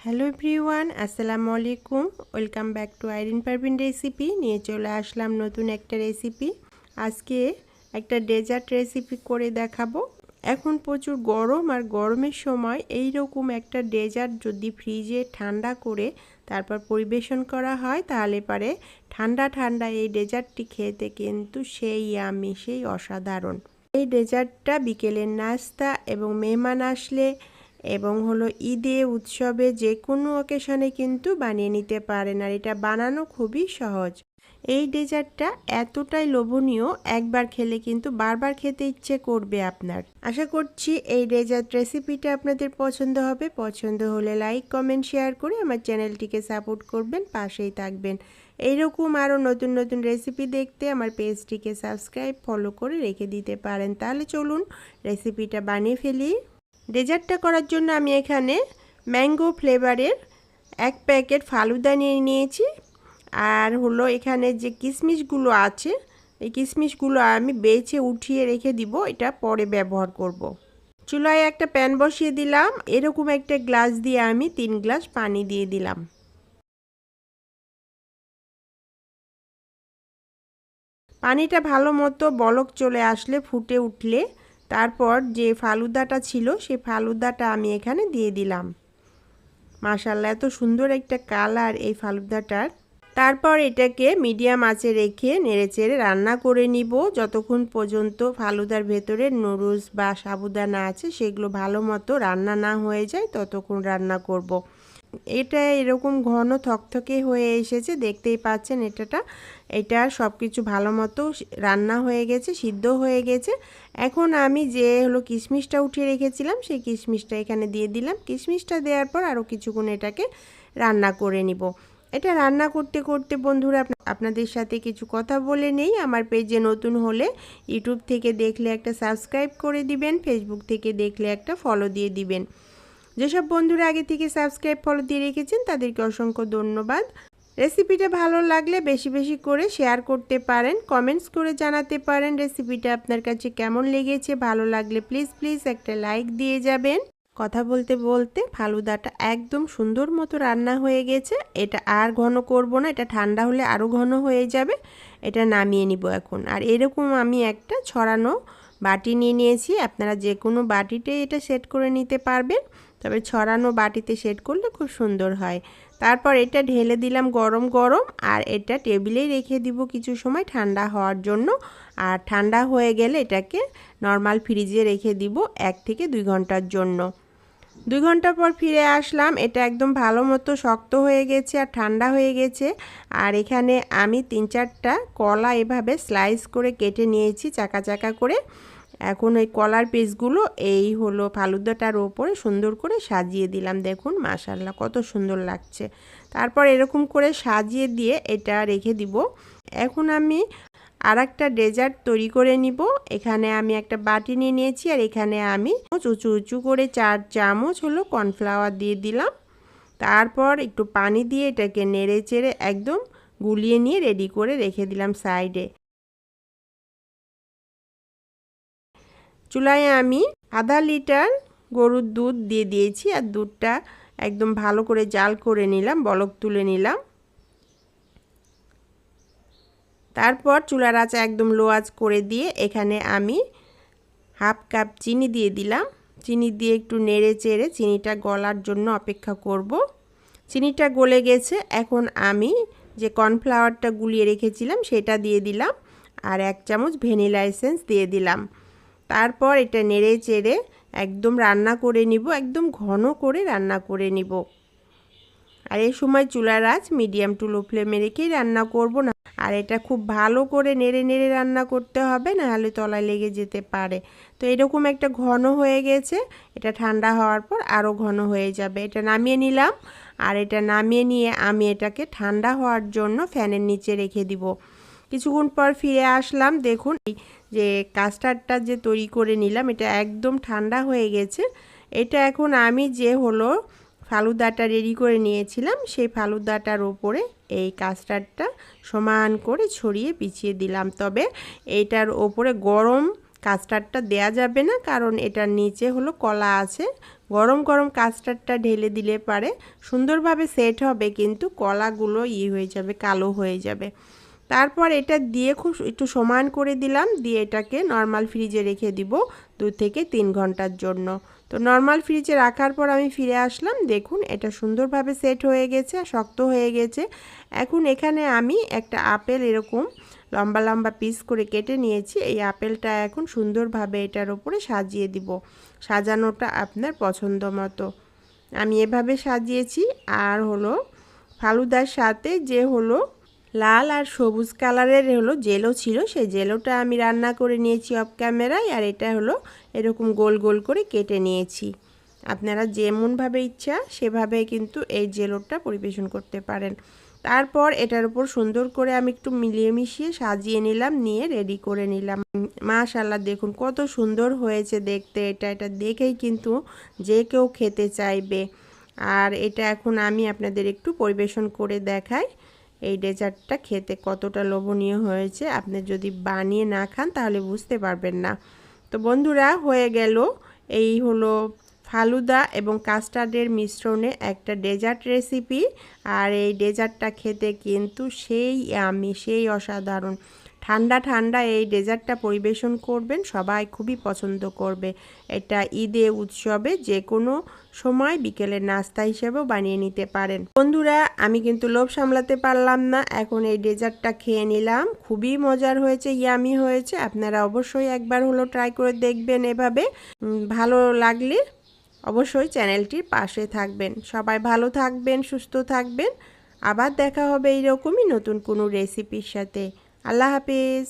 Hello everyone, আসসালামু আলাইকুম। Welcome back to Irin Parvin recipe. নিয়ে চলে আসলাম নতুন একটা রেসিপি। আজকে একটা ডেজার্ট রেসিপি করে দেখাবো। এখন প্রচুর গরম, আর গরমের সময় এই রকম একটা ডেজার্ট যদি ফ্রিজে ঠান্ডা করে তারপর পরিবেশন করা হয়, তাহলে পারে ঠান্ডা ঠান্ডা এই ডেজার্টটি খেতে কিন্তু সেই ইয়ামি, সেই অসাধারণ। এই ডেজার্টটা বিকেলের নাস্তা এবং মেহমান আসলে এবং হলো ঈদে, উৎসবে, যে কোনো অকেশনে কিন্তু বানিয়ে নিতে পারেন। আর এটা বানানো খুবই সহজ। এই ডেজার্টটা এতটাই লোভনীয়, একবার খেলে কিন্তু বারবার খেতে ইচ্ছে করবে আপনার। আশা করছি এই ডেজার্ট রেসিপিটা আপনাদের পছন্দ হবে। পছন্দ হলে লাইক, কমেন্ট, শেয়ার করে আমার চ্যানেলটিকে সাপোর্ট করবেন, পাশেই থাকবেন। এইরকম আরও নতুন নতুন রেসিপি দেখতে আমার পেজটিকে সাবস্ক্রাইব, ফলো করে রেখে দিতে পারেন। তাহলে চলুন রেসিপিটা বানিয়ে ফেলি। ডেজার্টটা করার জন্য আমি এখানে ম্যাঙ্গো ফ্লেভারের 1 প্যাকেট ফালুদা নিয়ে নিয়েছি। আর হলো এখানে যে কিশমিশগুলো আছে, এই কিশমিশগুলো আমি বেছে উঠিয়ে রেখে দিব, এটা পরে ব্যবহার করব। চুলায় একটা প্যান বসিয়ে দিলাম। এরকম একটা গ্লাস দিয়ে আমি 3 গ্লাস পানি দিয়ে দিলাম। পানিটা ভালো মতো বলক চলে আসলে, ফুটে উঠলে, তারপর যে ফালুদাটা ছিল সেই ফালুদাটা আমি এখানে দিয়ে দিলাম। মাশাআল্লাহ, এত সুন্দর একটা কালার এই ফালুদাটার। তারপর এটাকে মিডিয়াম আঁচে রেখে নেড়েচেড়ে রান্না করে নিব, যতক্ষণ পর্যন্ত ফালুদার ভেতরে নুডলস বা সাবুদানা আছে সেগুলো ভালো মতো রান্না না হয়ে যায়, ততক্ষণ রান্না করব। এটা এরকম ঘন থকথকে হয়ে এসেছে, দেখতেই পাচ্ছেন। এটা সব কিছু ভালো মতো রান্না হয়ে গেছে, সিদ্ধ হয়ে গেছে। এখন আমি যে হলো কিশমিশটা উঠিয়ে রেখেছিলাম সেই কিশমিশটা এখানে দিয়ে দিলাম। কিশমিশটা দেওয়ার পর আরও কিছুক্ষণ এটাকে রান্না করে নিব। এটা রান্না করতে করতে বন্ধুরা আপনাদের সাথে কিছু কথা বলে নেই। আমার পেজে নতুন হলে ইউটিউব থেকে দেখলে একটা সাবস্ক্রাইব করে দিবেন, ফেসবুক থেকে দেখলে একটা ফলো দিয়ে দিবেন। যেসব বন্ধুরা আগে থেকে সাবস্ক্রাইব, ফলো দিয়ে রেখেছেন তাদেরকে অসংখ্য ধন্যবাদ। রেসিপিটা ভালো লাগলে বেশি বেশি করে শেয়ার করতে পারেন, কমেন্টস করে জানাতে পারেন রেসিপিটা আপনার কাছে কেমন লেগেছে। ভালো লাগলে প্লিজ প্লিজ একটা লাইক দিয়ে যাবেন। কথা বলতে বলতে ফালুদাটা একদম সুন্দর মতো রান্না হয়ে গেছে। এটা আর ঘন করব না, এটা ঠান্ডা হলে আরও ঘন হয়ে যাবে। এটা নামিয়ে নিব এখন। আর এরকম আমি একটা ছড়ানো বাটি নিয়ে নিয়েছি। আপনারা যে কোনো বাটিতে এটা সেট করে নিতে পারবেন, তবে ছড়ানো বাটিতে সেট করলে খুব সুন্দর হয়। তারপর এটা ঢেলে দিলাম গরম গরম, আর এটা টেবিলেই রেখে দিব কিছু সময় ঠান্ডা হওয়ার জন্য। আর ঠান্ডা হয়ে গেলে এটাকে নর্মাল ফ্রিজে রেখে দিব 1 থেকে 2 ঘন্টার জন্য। 2 ঘন্টা পর ফিরে আসলাম। এটা একদম ভালো মতো শক্ত হয়ে গেছে আর ঠান্ডা হয়ে গেছে। আর এখানে আমি 3-4টা কলা এভাবে স্লাইস করে কেটে নিয়েছি, চাকা চাকা করে। এখন ওই কলার পিসগুলো এই হলো ফালুদাটার ওপরে সুন্দর করে সাজিয়ে দিলাম। দেখুন মাশাআল্লাহ কত সুন্দর লাগছে। তারপর এরকম করে সাজিয়ে দিয়ে এটা রেখে দিব। এখন আমি আর একটা ডেজার্ট তৈরি করে নিব। এখানে আমি একটা বাটি নিয়ে নিয়েছি, আর এখানে আমি উঁচু উঁচু করে 4 চামচ হলো কর্নফ্লাওয়ার দিয়ে দিলাম। তারপর একটু পানি দিয়ে এটাকে নেড়ে চেড়ে একদম গুলিয়ে নিয়ে রেডি করে রেখে দিলাম সাইডে। চুলায় আমি আধা লিটার গরুর দুধ দিয়ে দিয়েছি, আর দুধটা একদম ভালো করে জাল করে নিলাম, বলক তুলে নিলাম। তারপর চুলার আঁচ একদম লো আঁচ করে দিয়ে এখানে আমি 1/2 কাপ চিনি দিয়ে দিলাম। চিনি দিয়ে একটু নেড়ে চেড়ে চিনিটা গলার জন্য অপেক্ষা করব। চিনিটা গলে গেছে। এখন আমি যে কর্নফ্লাওয়ারটা গুলিয়ে রেখেছিলাম সেটা দিয়ে দিলাম, আর 1 চামচ ভ্যানিলা এসেন্স দিয়ে দিলাম। তারপর এটা নেড়ে চেড়ে একদম রান্না করে নিব, একদম ঘন করে রান্না করে নিব। আর এই সময় চুলার আঁচ মিডিয়াম টু লো ফ্লেমে রেখেই রান্না করব না। আর এটা খুব ভালো করে নেড়ে নেড়ে রান্না করতে হবে, নাহলে তলায় লেগে যেতে পারে। তো এরকম একটা ঘন হয়ে গেছে। এটা ঠান্ডা হওয়ার পর আরও ঘন হয়ে যাবে। এটা নামিয়ে নিলাম। আর এটা নামিয়ে নিয়ে আমি এটাকে ঠান্ডা হওয়ার জন্য ফ্যানের নিচে রেখে দিব। কিছুক্ষণ পর ফিরে আসলাম। দেখুন যে কাস্টার্ডটা যে তৈরি করে নিলাম এটা একদম ঠান্ডা হয়ে গেছে। এটা এখন আমি যে হলো ফালুদাটা রেডি করে নিয়েছিলাম সেই ফালুদাটার ওপরে এই কাস্টার্ডটা সমান করে ছড়িয়ে বিছিয়ে দিলাম। তবে এইটার ওপরে গরম কাস্টার্ডটা দেয়া যাবে না, কারণ এটার নিচে হলো কলা আছে। গরম গরম কাস্টার্ডটা ঢেলে দিলে পারে সুন্দরভাবে সেট হবে, কিন্তু কলাগুলো হয়ে যাবে, কালো হয়ে যাবে। তারপর এটা দিয়ে খুব একটু সমান করে দিলাম, দিয়ে এটাকে নর্মাল ফ্রিজে রেখে দিব 2 থেকে 3 ঘন্টার জন্য। তো নর্মাল ফ্রিজে রাখার পর আমি ফিরে আসলাম, দেখুন এটা সুন্দরভাবে সেট হয়ে গেছে, শক্ত হয়ে গেছে। এখন এখানে আমি একটা আপেল এরকম লম্বা লম্বা পিস করে কেটে নিয়েছি। এই আপেলটা এখন সুন্দরভাবে এটার উপরে সাজিয়ে দিব। সাজানোটা আপনার পছন্দ মতো, আমি এভাবে সাজিয়েছি। আর হলো ফালুদার সাথে যে হলো লাল আর সবুজ কালারের হলো জেলো ছিল, সেই জেলোটা আমি রান্না করে নিয়েছি অফ ক্যামেরায়। আর এটা হলো এরকম গোল গোল করে কেটে নিয়েছি। আপনারা যেমনভাবে ইচ্ছা সেভাবে কিন্তু এই জেলোটা পরিবেশন করতে পারেন। তারপর এটার উপর সুন্দর করে আমি একটু মিলিয়ে মিশিয়ে সাজিয়ে নিলাম, নিয়ে রেডি করে নিলাম। মাশাআল্লাহ, দেখুন কত সুন্দর হয়েছে দেখতে। এটা দেখেই কিন্তু যে কেউ খেতে চাইবে। আর এটা এখন আমি আপনাদের একটু পরিবেশন করে দেখাই এই ডেজার্টটা খেতে কতটা লোভনীয় হয়েছে। আপনি যদি বানিয়ে না খান তাহলে বুঝতে পারবেন না। তো বন্ধুরা, হয়ে গেল এই হলো ফালুদা এবং কাস্টার্ডের মিশ্রণে একটা ডেজার্ট রেসিপি। আর এই ডেজার্টটা খেতে কিন্তু সেই অসাধারণ। ঠান্ডা ঠান্ডা এই ডেজার্টটা পরিবেশন করবেন, সবাই খুবই পছন্দ করবে। এটা ঈদে উৎসবে যে কোনো সময় বিকেলের নাস্তা হিসেবেও বানিয়ে নিতে পারেন। বন্ধুরা, আমি কিন্তু লোভ সামলাতে পারলাম না, এখন এই ডেজার্টটা খেয়ে নিলাম। খুবই মজার হয়েছে, ইয়ামি হয়েছে। আপনারা অবশ্যই একবার হলো ট্রাই করে দেখবেন এভাবে। ভালো লাগলে অবশ্যই চ্যানেলটির পাশে থাকবেন। সবাই ভালো থাকবেন, সুস্থ থাকবেন। আবার দেখা হবে এইরকমই নতুন কোনো রেসিপির সাথে। আল্লাহ হাফেজ।